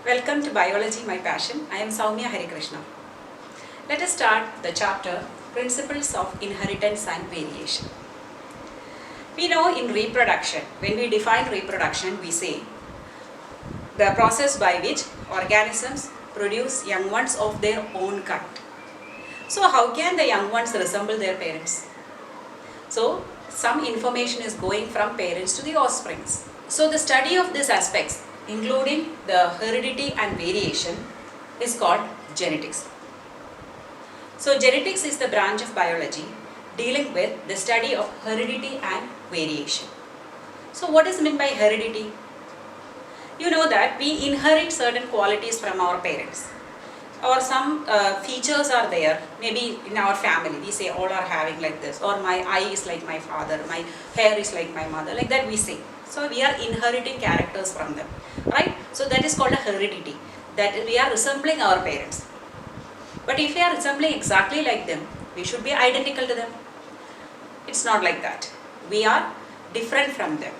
Welcome to Biology, My Passion. I am Soumya Harikrishna. Let us start the chapter Principles of Inheritance and Variation. We know in reproduction, when we define reproduction, we say the process by which organisms produce young ones of their own kind. So how can the young ones resemble their parents? So some information is going from parents to the offsprings. So the study of these aspects, including the heredity and variation, is called genetics. So genetics is the branch of biology dealing with the study of heredity and variation. So what is meant by heredity? You know that we inherit certain qualities from our parents, or some features are there. Maybe in our family we say all are having like this, or my eye is like my father, my hair is like my mother, like that we say. So we are inheriting characters from them, right? So that is called a heredity, that we are resembling our parents. But if we are resembling exactly like them, we should be identical to them. It's not like that. We are different from them.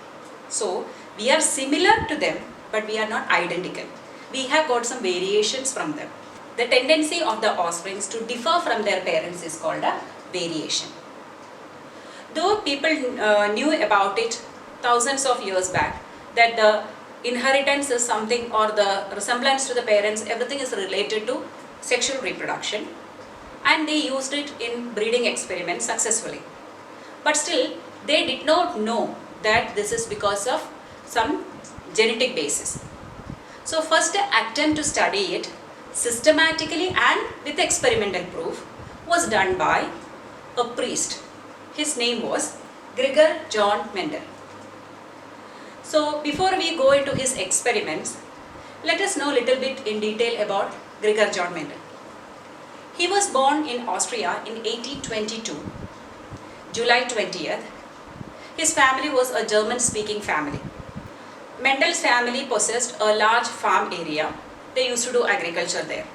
So we are similar to them, but we are not identical. We have got some variations from them. The tendency of the offsprings to differ from their parents is called a variation. Though people knew about it thousands of years back, that the inheritance is something, or the resemblance to the parents, everything is related to sexual reproduction, and they used it in breeding experiments successfully. But still, they did not know that this is because of some genetic basis. So first attempt to study it systematically and with experimental proof was done by a priest. His name was Gregor John Mendel. So before we go into his experiments, let us know a little bit in detail about Gregor John Mendel. He was born in Austria in 1822, July 20th. His family was a German-speaking family. Mendel's family possessed a large farm area. They used to do agriculture there.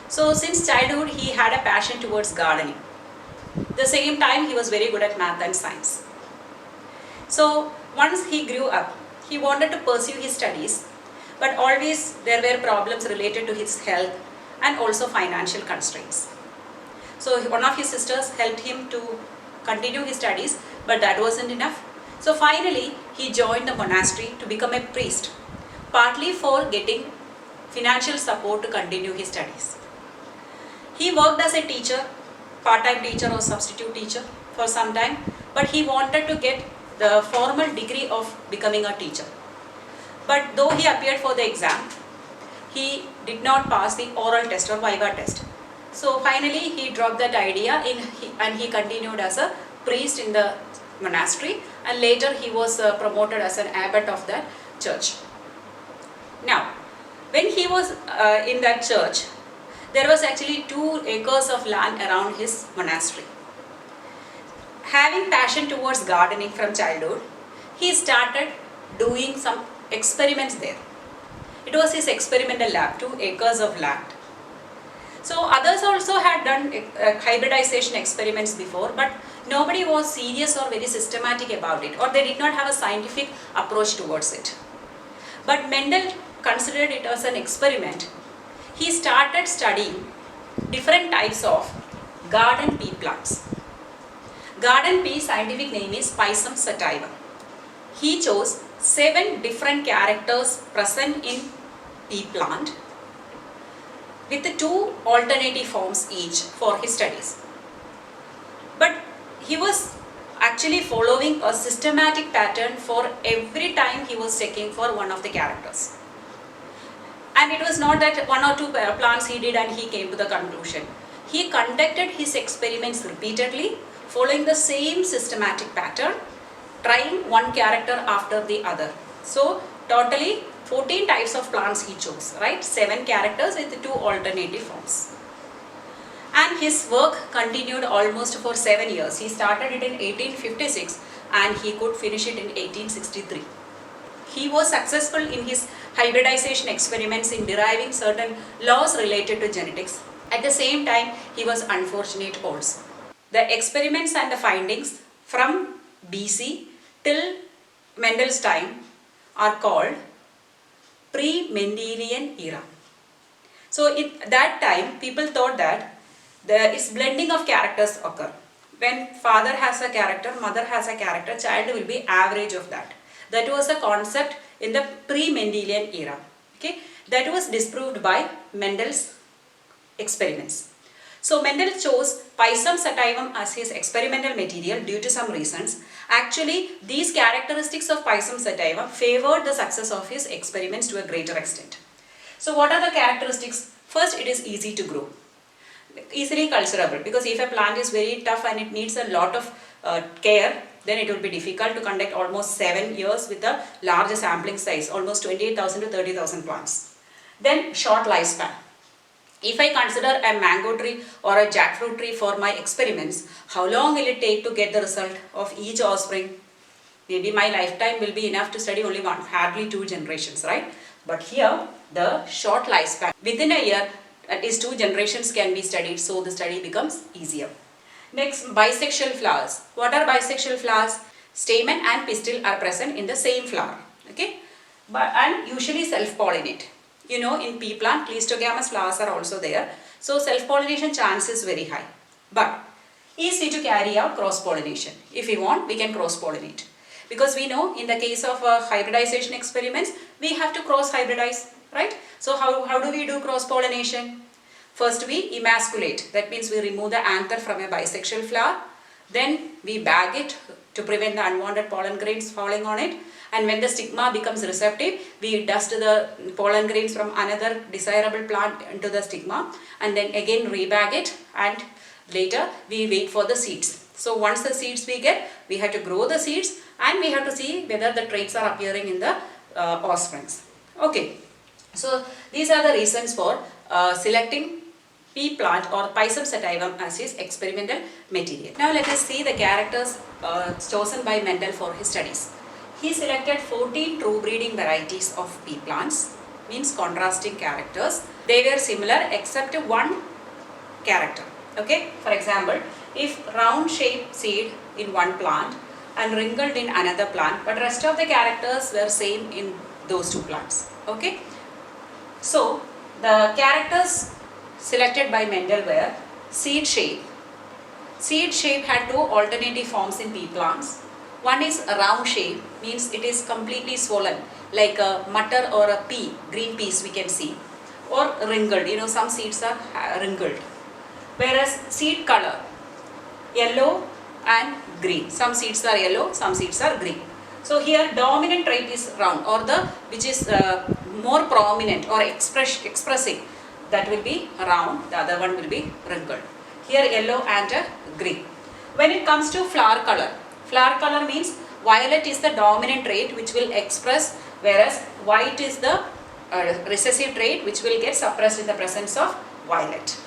So since childhood, he had a passion towards gardening. At the same time, he was very good at math and science. So once he grew up, he wanted to pursue his studies, but always there were problems related to his health and also financial constraints. So one of his sisters helped him to continue his studies, but that wasn't enough. So finally, he joined the monastery to become a priest, partly for getting financial support to continue his studies. He worked as a teacher, part-time teacher or substitute teacher for some time, but he wanted to get the formal degree of becoming a teacher. But though he appeared for the exam, he did not pass the oral test or viva test. So finally he dropped that idea and he continued as a priest in the monastery, and later he was promoted as an abbot of that church. Now, when he was in that church, there was actually 2 acres of land around his monastery. Having passion towards gardening from childhood, he started doing some experiments there. It was his experimental lab, 2 acres of land. So others also had done hybridization experiments before, but nobody was serious or very systematic about it, or they did not have a scientific approach towards it. But Mendel considered it as an experiment. He started studying different types of garden pea plants. Garden pea scientific name is Pisum sativa. He chose 7 different characters present in pea plant with 2 alternative forms each for his studies. But he was actually following a systematic pattern for every time he was checking for one of the characters. And it was not that 1 or 2 plants he did and he came to the conclusion. He conducted his experiments repeatedly, following the same systematic pattern, trying one character after the other. So totally 14 types of plants he chose, right? 7 characters with 2 alternative forms. And his work continued almost for 7 years. He started it in 1856 and he could finish it in 1863. He was successful in his hybridization experiments in deriving certain laws related to genetics. At the same time, he was unfortunate also. The experiments and the findings from BC till Mendel's time are called pre-Mendelian era. So at that time, people thought that its blending of characters occur. When father has a character, mother has a character, child will be average of that. That was a concept in the pre-Mendelian era. Okay, that was disproved by Mendel's experiments. So Mendel chose Pisum sativum as his experimental material due to some reasons. Actually, these characteristics of Pisum sativum favored the success of his experiments to a greater extent. So what are the characteristics? First, it is easy to grow, easily culturable, because if a plant is very tough and it needs a lot of care, then it will be difficult to conduct almost 7 years with a larger sampling size, almost 28,000 to 30,000 plants. Then short lifespan. If I consider a mango tree or a jackfruit tree for my experiments, how long will it take to get the result of each offspring? Maybe my lifetime will be enough to study only one, hardly 2 generations, right? But here, the short lifespan, within a year, at least 2 generations can be studied, so the study becomes easier. Next, bisexual flowers. What are bisexual flowers? Stamen and pistil are present in the same flower, okay? And usually self-pollinate. You know, in pea plant, cleistogamous flowers are also there. So self-pollination chance is very high. But easy to carry out cross-pollination. If we want, we can cross-pollinate. Because we know in the case of hybridization experiments, we have to cross-hybridize, right? So how do we do cross-pollination? First we emasculate. That means we remove the anther from a bisexual flower. Then we bag it to prevent the unwanted pollen grains falling on it. And when the stigma becomes receptive, we dust the pollen grains from another desirable plant into the stigma and then again rebag it, and later we wait for the seeds. So once the seeds we get, we have to grow the seeds and we have to see whether the traits are appearing in the offsprings. Okay, so these are the reasons for selecting pea plant or Pisum sativum as his experimental material. Now let us see the characters chosen by Mendel for his studies. He selected 14 true breeding varieties of pea plants, means contrasting characters. They were similar except one character. Okay, for example, if round shaped seed in one plant and wrinkled in another plant, but rest of the characters were same in those 2 plants. Okay, so the characters selected by Mendel were seed shape. Seed shape had 2 alternative forms in pea plants. One is a round shape, means it is completely swollen, like a mutter or a pea, green peas we can see, or wrinkled. You know, some seeds are wrinkled. Whereas seed color, yellow and green. Some seeds are yellow, some seeds are green. So here dominant trait is round, or the which is more prominent or expressing, that will be round, the other one will be wrinkled. Here yellow and green. When it comes to flower color means violet is the dominant trait which will express, whereas white is the recessive trait which will get suppressed in the presence of violet.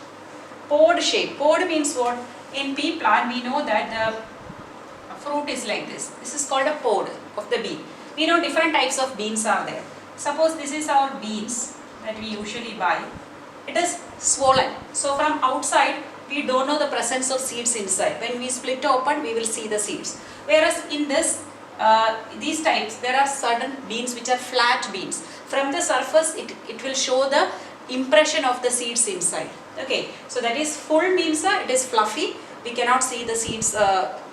Pod shape. Pod means what? In pea plant we know that the fruit is like this. This is called a pod of the bean. We know different types of beans are there. Suppose this is our beans that we usually buy. It is swollen. So from outside we don't know the presence of seeds inside. When we split open, we will see the seeds. Whereas in these types, there are certain beans which are flat beans. From the surface, it will show the impression of the seeds inside. Okay, so that is full means it is fluffy. We cannot see the seeds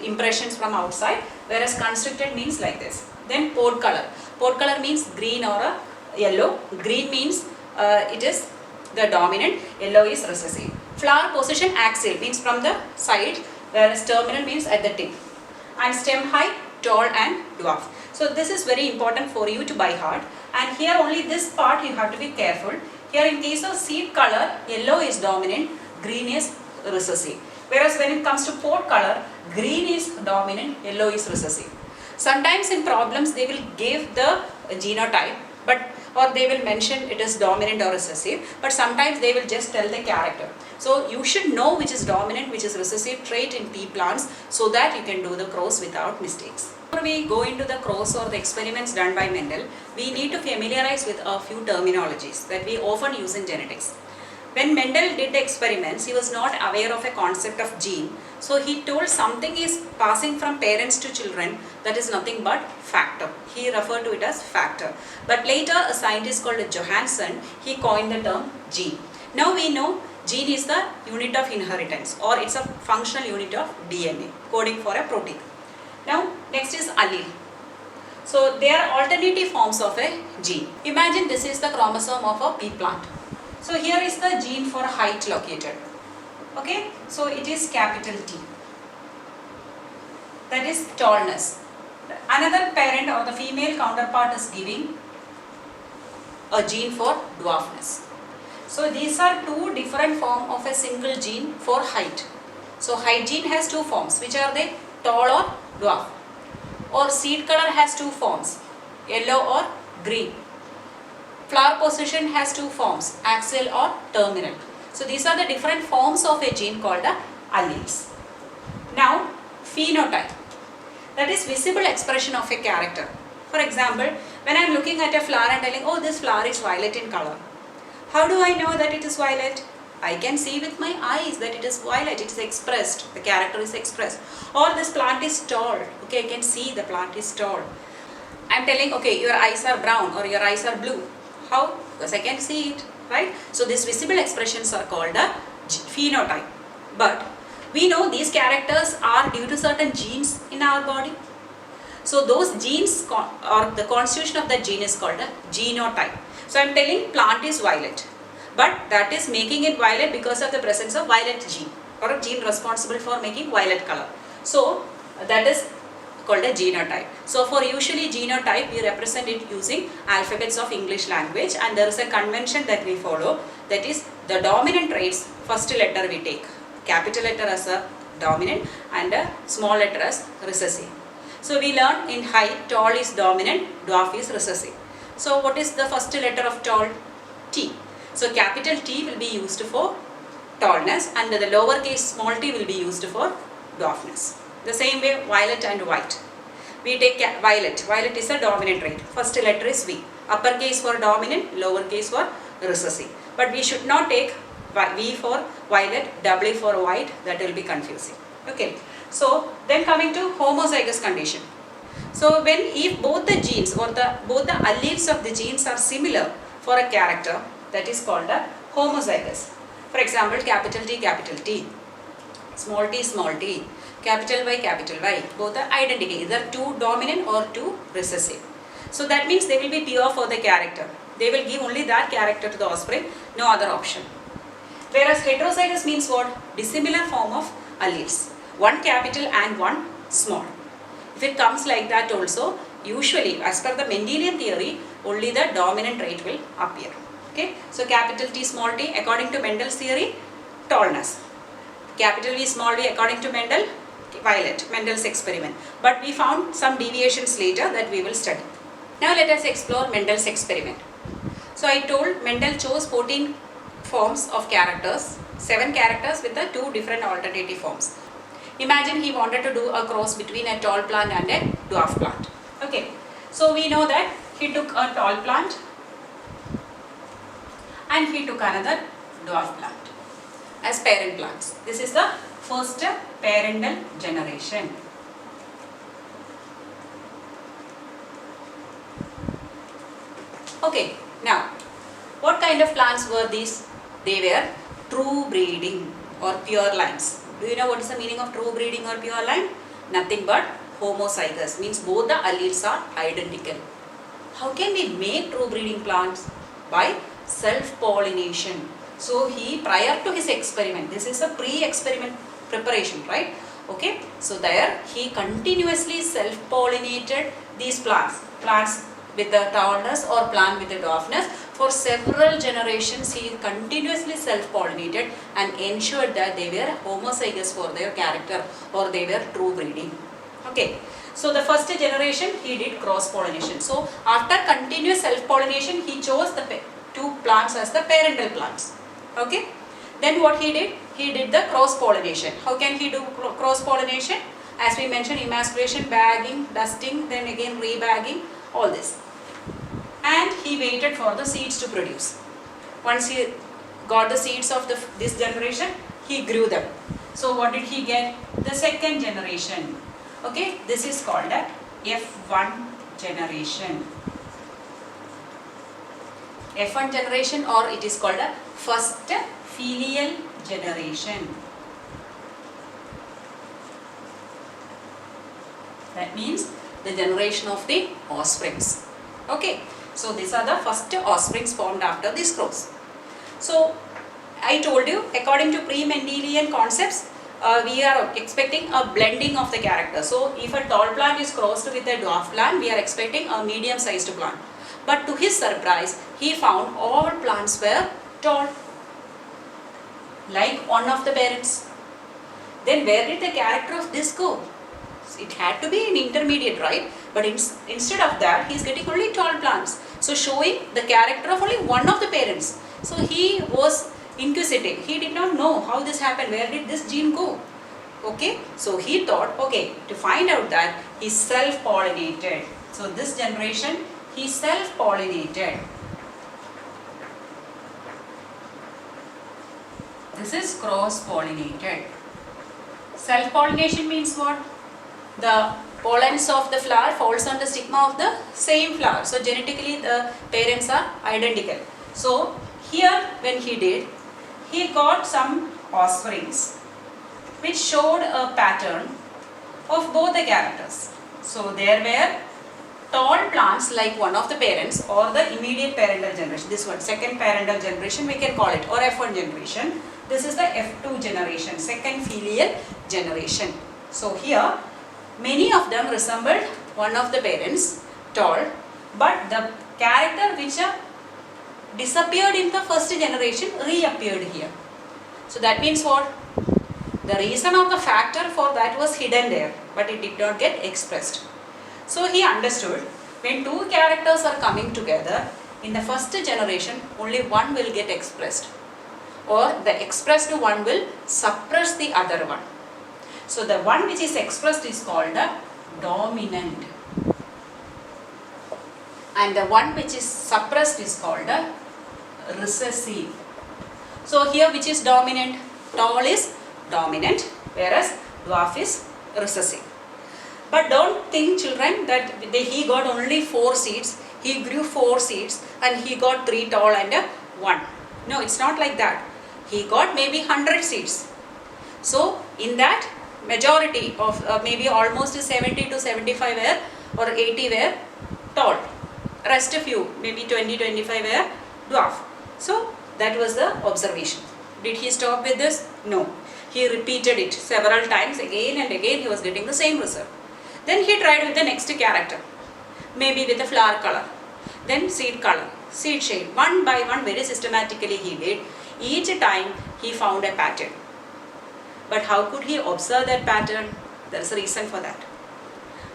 impressions from outside. Whereas constricted means like this. Then pod color. Pod color means green or a yellow. Green means it is the dominant. Yellow is recessive. Flower position axial means from the side, whereas terminal means at the tip. And stem height, tall and dwarf. So this is very important for you to by heart. And here only this part you have to be careful. Here in case of seed color, yellow is dominant, green is recessive. Whereas when it comes to pod color, green is dominant, yellow is recessive. Sometimes in problems they will give the genotype, or they will mention it is dominant or recessive, but sometimes they will just tell the character. So you should know which is dominant, which is recessive trait in pea plants, so that you can do the cross without mistakes. Before we go into the cross or the experiments done by Mendel, we need to familiarize with a few terminologies that we often use in genetics. When Mendel did the experiments, he was not aware of a concept of gene. So he told something is passing from parents to children, that is nothing but factor. He referred to it as factor. But later a scientist called Johansson, he coined the term gene. Now we know gene is the unit of inheritance, or it's a functional unit of DNA, coding for a protein. Now next is allele. So they are alternative forms of a gene. Imagine this is the chromosome of a pea plant. So here is the gene for height located. Okay, so it is capital T. That is tallness. Another parent or the female counterpart is giving a gene for dwarfness. So these are two different forms of a single gene for height. So height gene has two forms. Which are they? Tall or dwarf. Or seed color has two forms. Yellow or green. Flower position has two forms, axial or terminal. So these are the different forms of a gene called the alleles. Now phenotype, that is visible expression of a character. For example, when I am looking at a flower and telling, oh, this flower is violet in color. How do I know that it is violet? I can see with my eyes that it is violet, it is expressed, the character is expressed. Or this plant is tall, okay, I can see the plant is tall. I am telling, okay, your eyes are brown or your eyes are blue. How? Because I can see it, right? So these visible expressions are called a phenotype. But we know these characters are due to certain genes in our body. So those genes or the constitution of that gene is called a genotype. So I am telling plant is violet, but that is making it violet because of the presence of violet gene, or a gene responsible for making violet color. So that is called a genotype. So for usually genotype, we represent it using alphabets of English language, and there is a convention that we follow, that is the dominant traits, first letter we take, capital letter as a dominant and a small letter as recessive. So we learn in height, tall is dominant, dwarf is recessive. So what is the first letter of tall? T. So capital T will be used for tallness, and the lowercase small t will be used for dwarfness. The same way violet and white. We take violet. Violet is a dominant trait. First letter is V. Uppercase for dominant, lowercase for recessive. But we should not take V for violet, W for white. That will be confusing. Okay. So then coming to homozygous condition. So when if both the genes or both the alleles of the genes are similar for a character, that is called a homozygous. For example, capital T, small t, capital Y, both are identical, either two dominant or two recessive. So that means they will be pure for the character. They will give only that character to the offspring, no other option. Whereas heterozygous means what? Dissimilar form of alleles. One capital and one small. If it comes like that also, usually as per the Mendelian theory, only the dominant trait will appear. Okay, so capital T, small t, according to Mendel's theory, tallness. Capital V, small v, according to Mendel, violet, Mendel's experiment. But we found some deviations later that we will study. Now let us explore Mendel's experiment. So I told Mendel chose 14 forms of characters, 7 characters with the 2 different alternative forms. Imagine he wanted to do a cross between a tall plant and a dwarf plant. Okay, so we know that he took a tall plant and he took another dwarf plant as parent plants. This is the first parental generation. Okay, now what kind of plants were these? They were true breeding or pure lines. Do you know what is the meaning of true breeding or pure line? Nothing but homozygous, means both the alleles are identical. How can we make true breeding plants? By self-pollination. So he, prior to his experiment, this is a pre-experiment preparation, right? Okay, so there he continuously self-pollinated these plants with the tallness or plant with the dwarfness. For several generations he continuously self-pollinated and ensured that they were homozygous for their character or they were true breeding. Okay, so the first generation he did cross-pollination. So after continuous self-pollination he chose the 2 plants as the parental plants. Okay, then what he did? He did the cross-pollination. How can he do cross-pollination? As we mentioned, emasculation, bagging, dusting, then again rebagging, all this. And he waited for the seeds to produce. Once he got the seeds of this generation, he grew them. So what did he get? The second generation. Okay, this is called a F1 generation. F1 generation, or it is called a first filial generation. That means the generation of the offsprings. Okay, so these are the first offsprings formed after this cross. So I told you, according to pre-Mendelian concepts, we are expecting a blending of the character. So if a tall plant is crossed with a dwarf plant, we are expecting a medium-sized plant. But to his surprise, he found all plants were tall, like one of the parents. Then where did the character of this go? It had to be an intermediate, right? But instead of that, he is getting only tall plants. So showing the character of only one of the parents. So he was inquisitive. He did not know how this happened. Where did this gene go? Okay. So he thought, okay, to find out that, he self-pollinated. So this generation, he self-pollinated. This is cross-pollinated. Self-pollination means what? The pollens of the flower falls on the stigma of the same flower. So genetically the parents are identical. So here when he did, he got some offsprings which showed a pattern of both the characters. So there were tall plants like one of the parents or the immediate parental generation. This one, second parental generation we can call it, or F1 generation. This is the F2 generation, second filial generation. So here many of them resembled one of the parents, tall, but the character which disappeared in the first generation reappeared here. So that means what? The reason of the factor for that was hidden there, but it did not get expressed. So he understood, when two characters are coming together, in the first generation only one will get expressed, or the expressed one will suppress the other one. So the one which is expressed is called a dominant, and the one which is suppressed is called a recessive. So here which is dominant? Tall is dominant, whereas dwarf is recessive. But don't think, children, that he got only 4 seeds. He grew 4 seeds and he got 3 tall and 1. No, it's not like that. He got maybe 100 seeds. So in that, majority of maybe almost 70 to 75 were, or 80 were tall. Rest a few, maybe 20-25 were dwarf. So that was the observation. Did he stop with this? No. He repeated it several times, again and again he was getting the same result. Then he tried with the next character, maybe with the flower color, then seed color, seed shade. One by one, very systematically he did. Each time he found a pattern. But how could he observe that pattern? There is a reason for that.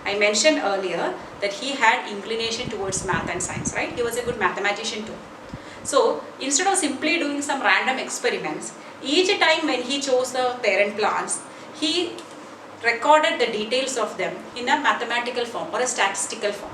I mentioned earlier that he had inclination towards math and science, right? He was a good mathematician too. So instead of simply doing some random experiments, each time when he chose the parent plants, he recorded the details of them in a mathematical form or a statistical form.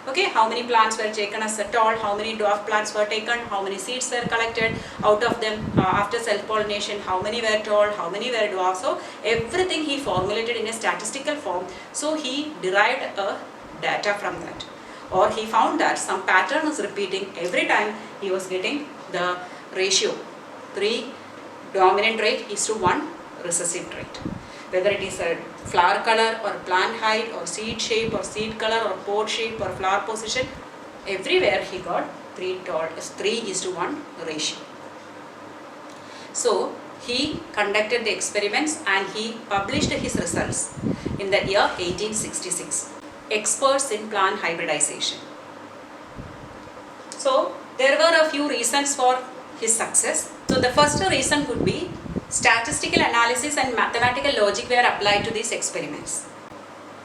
Okay, how many plants were taken as a tall, how many dwarf plants were taken, how many seeds were collected, out of them after self-pollination, how many were tall, how many were dwarf. So everything he formulated in a statistical form. So he derived a data from that. Or he found that some pattern was repeating every time he was getting the ratio. 3 dominant trait is to 1 recessive trait. Whether it is a flower color or plant height or seed shape or seed color or pod shape or flower position, everywhere he got 3:1 ratio. So he conducted the experiments and he published his results in the year 1866. Experts in plant hybridization. So there were a few reasons for his success. So the first reason could be statistical analysis and mathematical logic were applied to these experiments.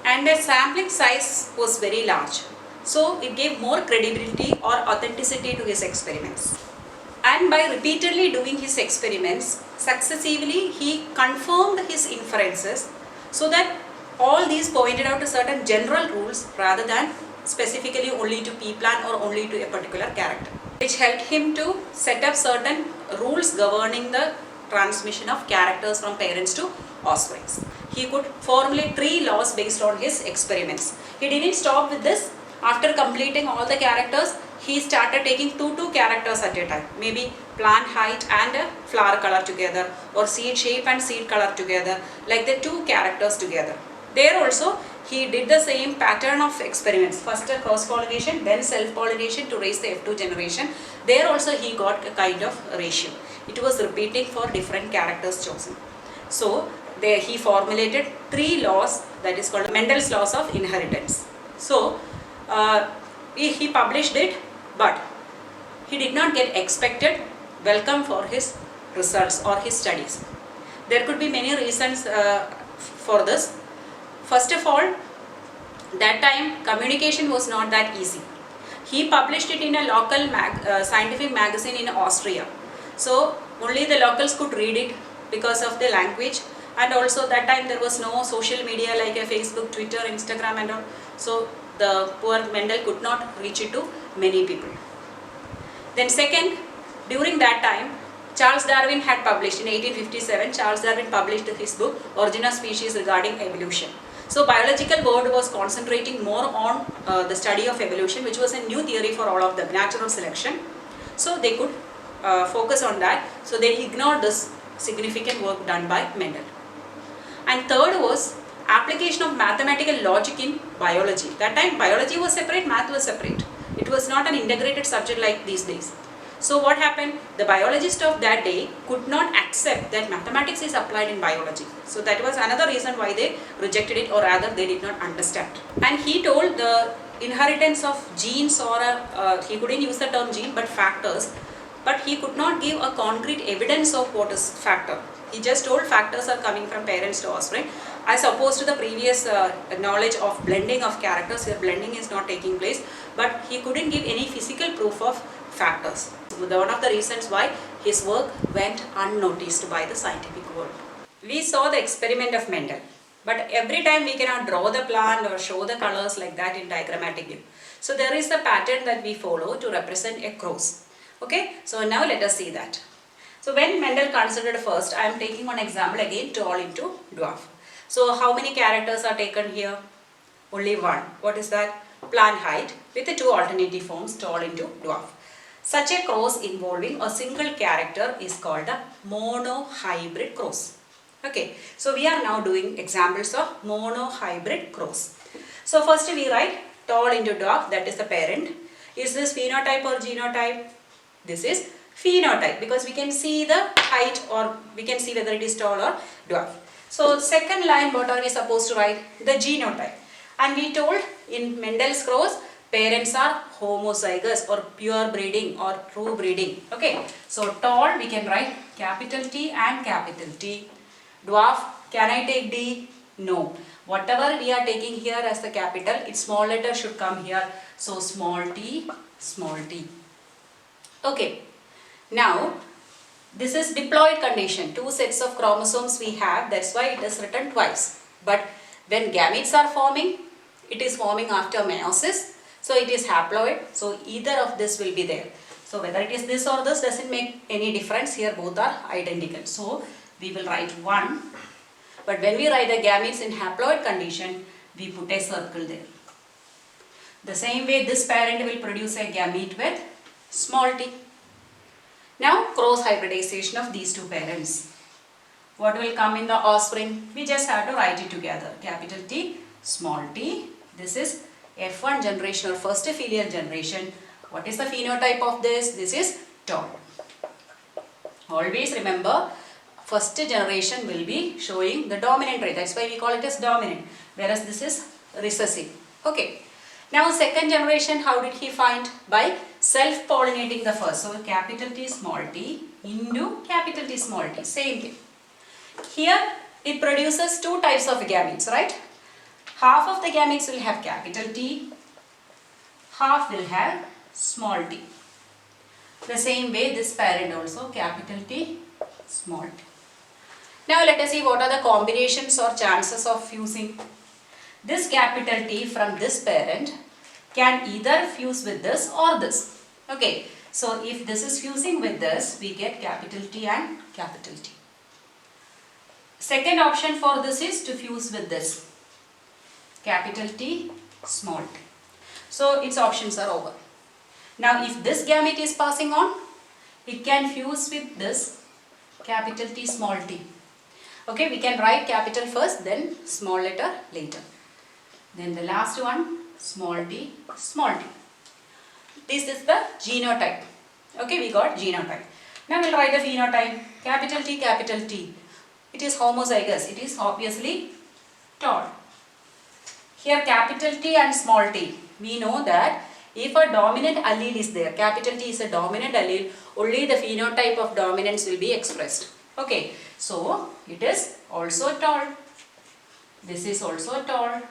And the sampling size was very large. So it gave more credibility or authenticity to his experiments. And by repeatedly doing his experiments, successively he confirmed his inferences, so that all these pointed out to certain general rules rather than specifically only to pea plant or only to a particular character. which helped him to set up certain rules governing the transmission of characters from parents to offspring. He could formulate 3 laws based on his experiments. He didn't stop with this. After completing all the characters, he started taking two characters at a time. Maybe plant height and flower color together, or seed shape and seed color together, like the 2 characters together. There also he did the same pattern of experiments. First a cross-pollination, then self-pollination to raise the F2 generation. There also he got a kind of ratio. It was repeating for different characters chosen. So there he formulated 3 laws, that is called Mendel's laws of inheritance. So he published it, but he did not get expected welcome for his results or his studies. There could be many reasons for this. First of all, that time communication was not that easy. He published it in a local scientific magazine in Austria. So only the locals could read it because of the language, and also that time there was no social media like a Facebook, Twitter, Instagram and all. So the poor Mendel could not reach it to many people. Then second, during that time, Charles Darwin had published in 1857, Charles Darwin published his book Origin of Species regarding evolution. So biological world was concentrating more on the study of evolution, which was a new theory for all of them, natural selection. So they could focus on that. So they ignored this significant work done by Mendel. And third was application of mathematical logic in biology. That time biology was separate, math was separate. It was not an integrated subject like these days. So what happened? The biologists of that day could not accept that mathematics is applied in biology. So that was another reason why they rejected it, or rather they did not understand. And he told the inheritance of genes, or he couldn't use the term gene but factors, but he could not give a concrete evidence of what is factor. He just told factors are coming from parents to offspring, as opposed to the previous knowledge of blending of characters. Here blending is not taking place, but he couldn't give any physical proof of factors. One of the reasons why his work went unnoticed by the scientific world. We saw the experiment of Mendel, but every time we cannot draw the plant or show the colors like that in diagrammatic view. So there is a pattern that we follow to represent a cross. Okay, so now let us see that. So when Mendel considered first, I am taking one example again, tall into dwarf. So how many characters are taken here? Only one. What is that? Plant height with the 2 alternative forms, tall into dwarf. Such a cross involving a single character is called a monohybrid cross. Okay, so we are now doing examples of monohybrid cross. So first we write tall into dwarf, that is the parent. Is this phenotype or genotype? This is phenotype, because we can see the height, or we can see whether it is tall or dwarf. So second line, what are we supposed to write? The genotype. And we told in Mendel's cross, parents are homozygous or pure breeding or true breeding. Okay, so tall we can write capital T and capital T. Dwarf, can I take D? No. Whatever we are taking here as the capital, its small letter should come here. So small t, small t. Okay, now this is diploid condition. 2 sets of chromosomes we have, that's why it is written twice. But when gametes are forming, it is forming after meiosis. So it is haploid, so either of this will be there. So whether it is this or this doesn't make any difference, here both are identical. So we will write 1, but when we write the gametes in haploid condition, we put a circle there. The same way this parent will produce a gamete with small t. Now cross hybridization of these 2 parents. What will come in the offspring? We just have to write it together. Capital T, small t. This is F1 generation or first filial generation. What is the phenotype of this? This is tall. Always remember, first generation will be showing the dominant trait. That's why we call it as dominant. Whereas this is recessive. Okay. Now second generation, how did he find? By self-pollinating the first. So capital T small t into capital T small t. Same thing. Here it produces 2 types of gametes, right? Half of the gametes will have capital T, half will have small t. The same way this parent also, capital T, small t. Now let us see what are the combinations or chances of fusing. This capital T from this parent can either fuse with this or this. Okay, So if this is fusing with this, we get capital T and capital T. Second option for this is to fuse with this, capital T, small t. So its options are over. Now if this gamete is passing on, it can fuse with this capital T, small t. Okay, we can write capital first, then small letter later. Then the last one, small t, small t. This is the genotype. Okay, we got genotype. Now we'll write the phenotype, capital T, capital T. It is homozygous. It is obviously tall. Here capital T and small t. We know that if a dominant allele is there, capital T is a dominant allele, only the phenotype of dominance will be expressed. Okay, so it is also tall. This is also tall.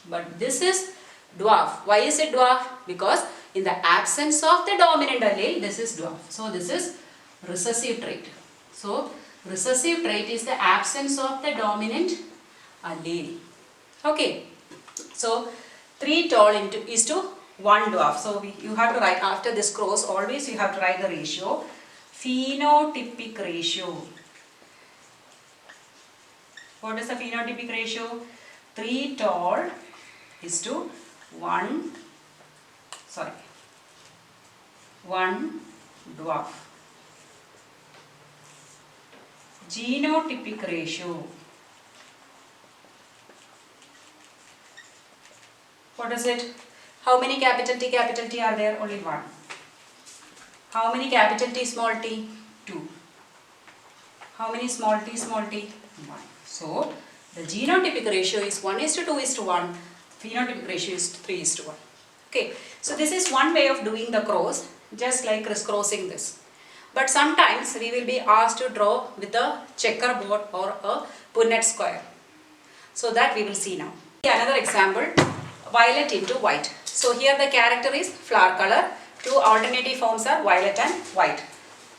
But this is dwarf. Why is it dwarf? Because in the absence of the dominant allele, this is dwarf. So this is recessive trait. So recessive trait is the absence of the dominant allele. Okay. So 3 tall is to 1 dwarf. So you have to write after this cross, always you have to write the ratio. Phenotypic ratio. What is the phenotypic ratio? 3 tall is to 1 dwarf. Genotypic ratio. What is it? How many capital T are there? Only 1. How many capital T, small t? 2. How many small t, 1. So the genotypic ratio is 1:2:1. Phenotypic ratio is 3:1. Okay. So this is one way of doing the cross, just like crisscrossing this. But sometimes we will be asked to draw with a checkerboard or a Punnett square. So that we will see now. Another example, violet into white. So here the character is flower color. 2 alternative forms are violet and white.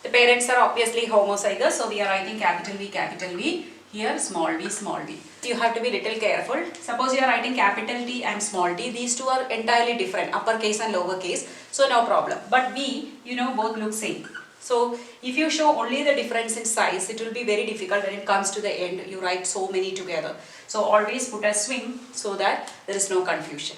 The parents are obviously homozygous, so we are writing capital V, here small v, small v. You have to be little careful. Suppose you are writing capital T and small t, these two are entirely different, uppercase and lowercase, so no problem. But V, both look same. So if you show only the difference in size, it will be very difficult when it comes to the end. You write so many together. So always put a swing so that there is no confusion.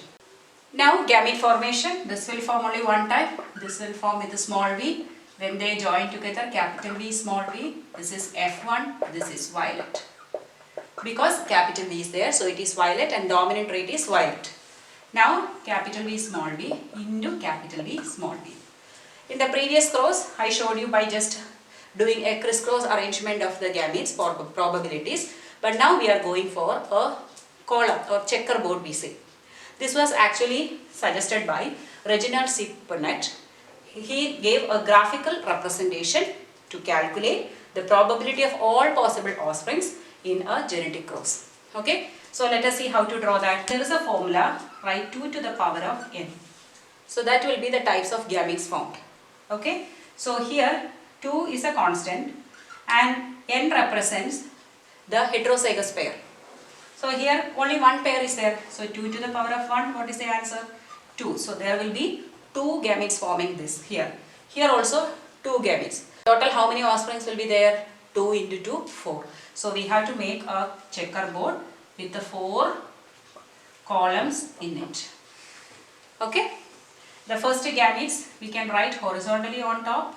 Now gamete formation. This will form only one time. This will form with a small v. When they join together, capital V, small v. This is F1. This is violet. Because capital V is there, so it is violet and dominant trait is violet. Now capital V, small v into capital V, small v. In the previous cross, I showed you by just doing a crisscross arrangement of the gametes for probabilities. But now we are going for a column or checkerboard, we say. This was actually suggested by Reginald C. Punnett. He gave a graphical representation to calculate the probability of all possible offsprings in a genetic cross. Okay, so let us see how to draw that. There is a formula, write 2 to the power of n. So that will be the types of gametes formed. Okay, so here 2 is a constant and n represents the heterozygous pair. So here only one pair is there. So 2 to the power of 1, what is the answer? 2. So there will be 2 gametes forming this here. Here also 2 gametes. Total how many offsprings will be there? 2 into 2, 4. So we have to make a checkerboard with the 4 columns in it. Okay. The first gametes we can write horizontally on top.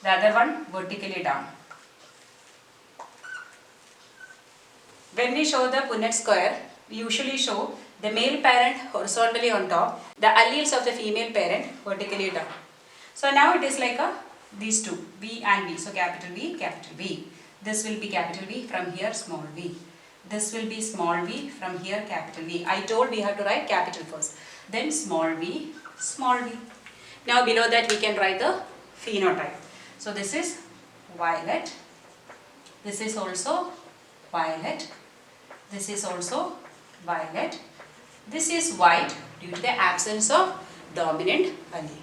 The other one vertically down. When we show the Punnett square, we usually show the male parent horizontally on top, the alleles of the female parent vertically down. So now it is like these two, V and V. So capital V, capital V. This will be capital V, from here small v. This will be small v, from here capital V. I told we have to write capital first. Then small v, small v. Now below that we can write the phenotype. So this is violet. This is also violet. This is also violet. This is white due to the absence of dominant allele.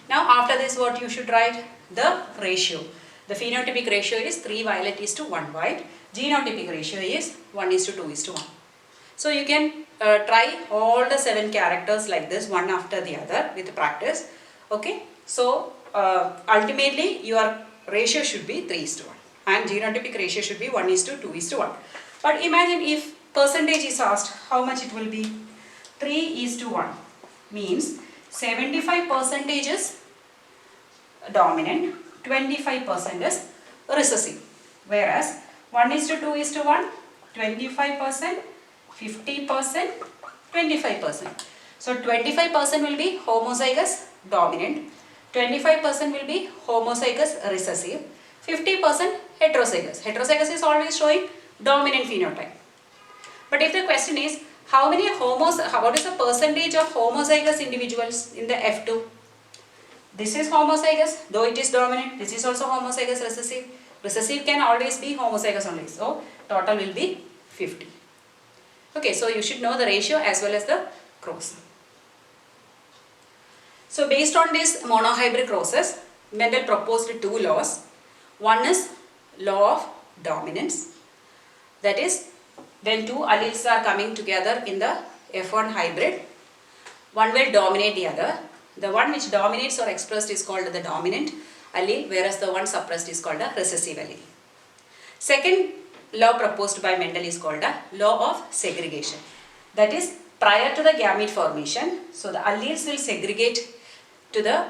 Now after this what you should write? The ratio. The phenotypic ratio is 3 violet is to 1 white. Genotypic ratio is 1:2:1. So you can try all the 7 characters like this, one after the other with practice. Okay. So ultimately your ratio should be 3:1 and genotypic ratio should be 1:2:1. But imagine if percentage is asked, how much it will be? 3:1 means 75% is dominant, 25% is recessive. Whereas 1:2:1, 25%, 50%, 25%. So 25% will be homozygous dominant, 25% will be homozygous recessive, 50% heterozygous. Heterozygous is always showing dominant phenotype. But if the question is, what is the percentage of homozygous individuals in the F2? This is homozygous, though it is dominant. This is also homozygous recessive. Recessive can always be homozygous only. So total will be 50. Okay, so you should know the ratio as well as the cross. So based on this monohybrid crosses, Mendel proposed two laws. One is law of dominance. That is, when two alleles are coming together in the F1 hybrid, one will dominate the other. The one which dominates or expressed is called the dominant allele, whereas the one suppressed is called a recessive allele. Second law proposed by Mendel is called a law of segregation. That is, prior to the gamete formation, so the alleles will segregate to the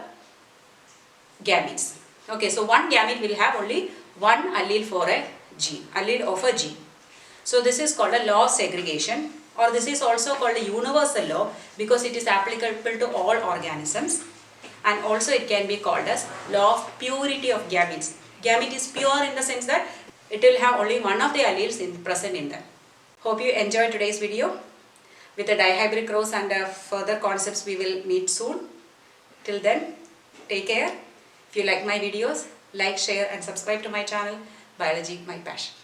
gametes. Okay, so one gamete will have only one allele for a gene, allele of a gene. So this is called a law of segregation, or this is also called a universal law because it is applicable to all organisms, and also it can be called as law of purity of gametes. Gamete is pure in the sense that it will have only one of the alleles present in them. Hope you enjoyed today's video. With the dihybrid cross and further concepts we will meet soon. Till then, take care. If you like my videos, like, share and subscribe to my channel, Biology My Passion.